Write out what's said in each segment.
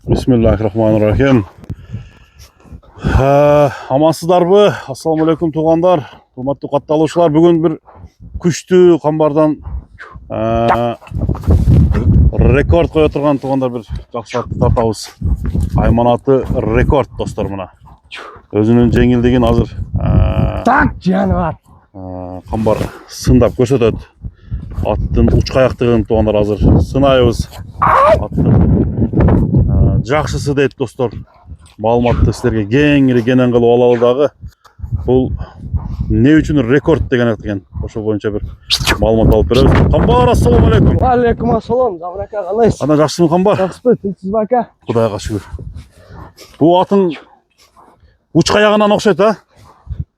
Bismillahirrahmanirrahim. Амансыздарбы? Ассаламу алейкум туғандар, құрметті қатталушылар. Бүгін бір күшті қамбардан рекорд қоя тұрған туғандар, бір жақсы атты тартабыз. Айманаты рекорд достар мына. Өзінің жеңілдеген азыр Так жануар. Қамбар сындап көрсетеді. Аттың ұчқаяқтығын туғандар азыр сынайбыз. Аттың жақшысы дейді достар. Малыматты сіздерге кеңінен қылып алалыдағы. Бұл не үшін рекорд деген екен. Ошо бойынша бір малымат алып береміз. Қамбар, ассаламу алейкум. Алейкум ассалам. Замрака қалайсыз? Ана жақсымын Қамбар? Жақсыбы, тінсіз ба ака? Құдайға шүкір. Бұл аттың ұчқаяғынан оқшайды, а?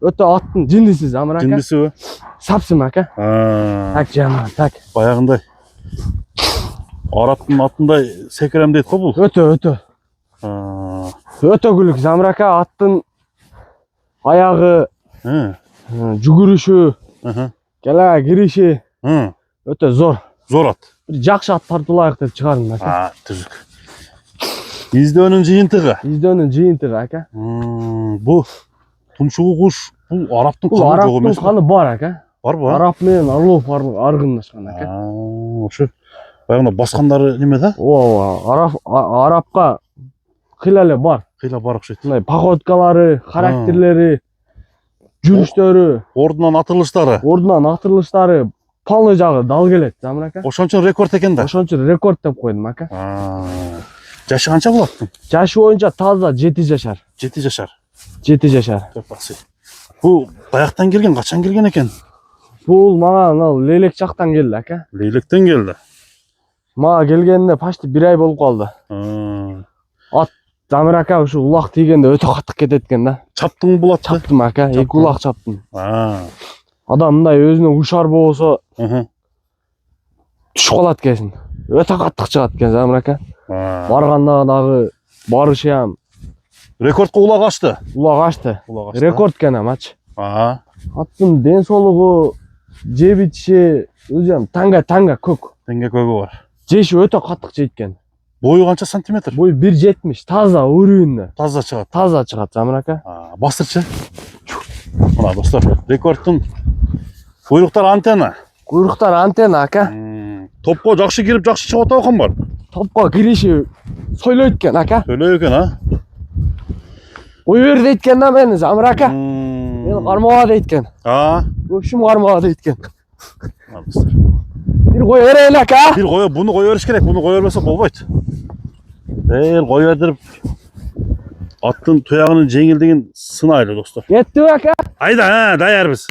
Өте аттың жіндісіз, Замрака. Жіндісі бі? Сапсым ака. Так жануар, так. Баяғындай. Араттың аттындай секірем дейді қой бұл? Өте күлік, Замрака. Аттың аяғы, жүгіріші, келаға кіріші өте зор. Зор ат. Bir жақсы ат тартылайық деп шығардым ака. Түзік. Издеөнүн жиынтығы. Издеөнүн жиынтығы ака. Бұл тұмшығы құш, бұл араптың Бұл қаны жоқ араптың емес. қаны бар ака. Бар ба? Арап мен Орлов арғынлашқан ака. Ошы баяғында басқандары неме да? Арапқа қилалы бар. Қила бар ұқсайды. Походкалары, характерлері, жүріштері, Ордынан атырылыштары, полный жағы дал келеді, Замрака. Ошончон рекорд екен да? Ошончон рекорд деп қойдым ака. Жашы қанша болады? Жашы бойынша таза 7 жашар. 7 жашар. 7 жашар. Бұл баяқтан келген, қачан келген екен? Бұл маған лейлек жақтан келді ака. Лейлектен келді. Мага келгенде почти 1 ай болып қалды. Ат Замрака ушу улақ тигенде өте қаттық кететкен да. Чаптың бұл атты? Чаптым ака, 2 улақ чаптым. Адам мындай өзүнө ушар болсо түшүп калат экенсиң. Өтө каттык чыгат экен Замрака. Барганда дагы барышам. Рекордко улак ачты. Улак ачты. Рекорд экен амач. Аттын ден соолугу, жеп ичиши өзүм танга көк. Танга көгү бар. Жеши өтө каттык жейт экен. Бою канча сантиметр? Бою 1,70. Таза өрүүнү. Таза чыгат. Таза чыгат Замрака. Бастырчы. Мына достор, рекордтун куйруктар антенна. Куйруктар антенна ака. Топко жакшы кирип, жакшы чыгып атабы Камбар? Топко кириши сойлойт экен ака. Сойлойт экен, а? Ой бер дейт экен да мени Замрака. Мени кармаба дейт экен. Көпшүм кармаба дейт экен. Бир кой берейин ака. Бир кой, буну кой бериш керек. Буну кой бербесе болбойт. Кой бердирип аттын туягынын жеңилдигин сынайлы достор. Кеттиби ака? Айда, даярбыз.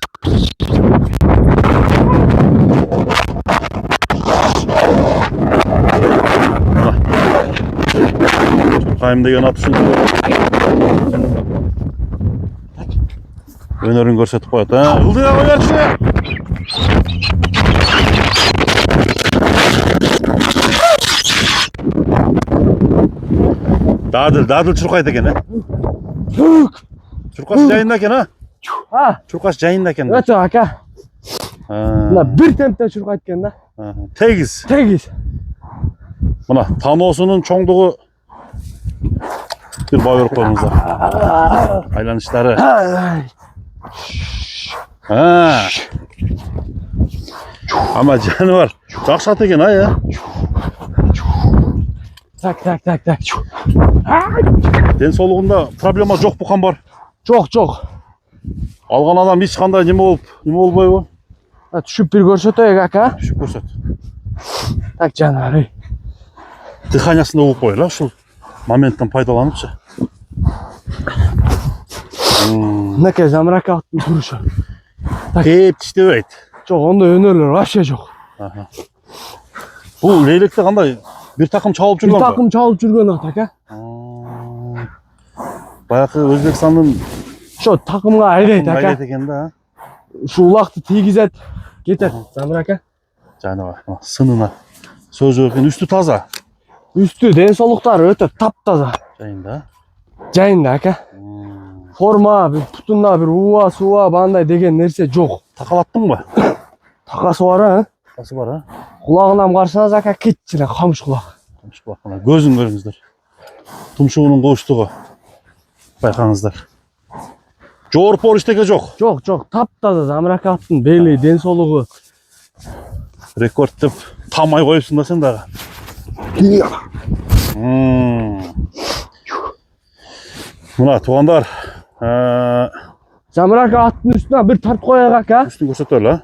Кайым деген ат ушундай. Өнөрүн көрсөтүп коет, Ылдыга кой берчи. Дадыл чуркайт экен, Чуркасы жайында экен, Чуркасы жайында экен. Өтө ака. Мына бир темпте чуркайт экен да. Тегиз. Мына таноосунун чоңдугу бир баа берип коюңуздар. Айланыштары. Ама жаныбар жакшы ат экен, Так. Ден соолугунда проблема жокпу Камбар? Жок. Алган адам эч кандай неме болбойбу? Түшүп бир көрсөтөйүк ака. Түшүп көрсөт. Так жанар. Дыханиясын угуп коелу, ушул моменттен пайдаланыпчы. Мынакей Замрака аттын турушу. Теп тиштебейт. Жок, ондой өнөрлөр вообще жок. Бул лейлекте кандай? Бир такым чалып жүргөн. Бир такым чалып жүргөн ат ака. Баягы Өзбекстандын ошо такымга айдайт ака. Айдайт экен да. Ушу улакты тийгизет, кетет Замрака. Жаныбар, сынына сөзү экен, үстү таза. Үстү ден соолуктары өтө таптаза. Жайында ака. Форма, путунда бир ууа бандай деген нерсе жок. Такалаттыңбы? Такасы бар, Такасы бар, Құлағынан қарсаңыз ака кичине камыш құлақ. Камыш құлақ. Көзүн көрүңүздөр. тұмшығының қауыштығы. Байқаңыздар. Жорпор ештеңе жоқ. Жоқ, тап-таза Замрак аттың белі, денсаулығы. Рекорд деп тамай қойыпсың да сен дағы. Мына туғандар. Замрак аттың үстіне бір тарт қояқ ака. Үстін көрсетер, а?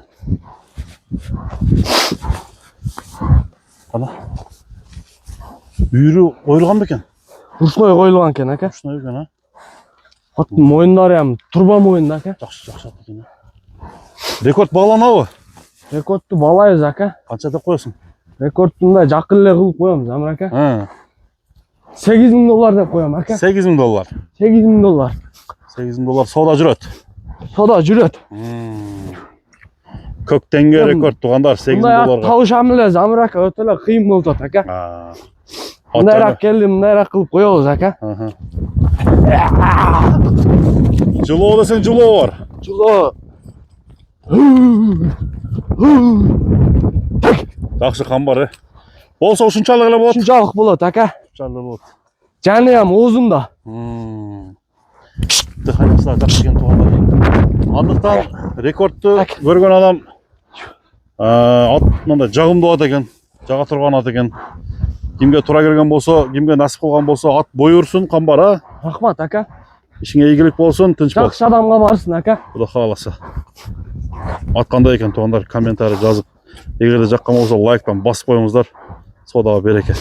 Қана. Үйірі қойылған ба екен? Ұршылай қойылған кен ака. Ұршылай екен, а? Аттың мойындары ям турба мойында ака. Жақсы екен. Рекорд бағаланауы? Рекордты балайыз ака. Қанша деп қоясың? Рекордтында жақынлы қылып қоямыз Замрак ака. $8,000 деп қоям ака. $8,000. $8,000. $8,000 сауда жүреді. Сода жүрет. Көктенге рекорд туғандар $8,000. Тау шамылы Замрак өтілі қиын болтат ака. Мұндайрақ келді, мұндайрақ қылып қойауыз ака. Жылу десең жылу бар. Жылу. Жақсы қамбар, болса ұшыншалық әлі болады. Шыншалық болады ака. Ұшыншалық болады. Жәні ям оғызында. Қайнақсыда жақсы екен туғандар. Андықтан рекордты көрген адам мынандай жағымды ат екен, жаға тұрған ат екен. Кімге тұра келген болса, кімге насып қылған болса, ат бой үрсін, қамбар. Рахмат ака. Ішіңе игілік болсын, тыныш бол. Жақсы адамға барсын ака. Құда қаласа. Ат қандай екен туғандар, комментарий жазып. Егер де жаққан болса лайктан басып қойыңыздар. Содаға береке.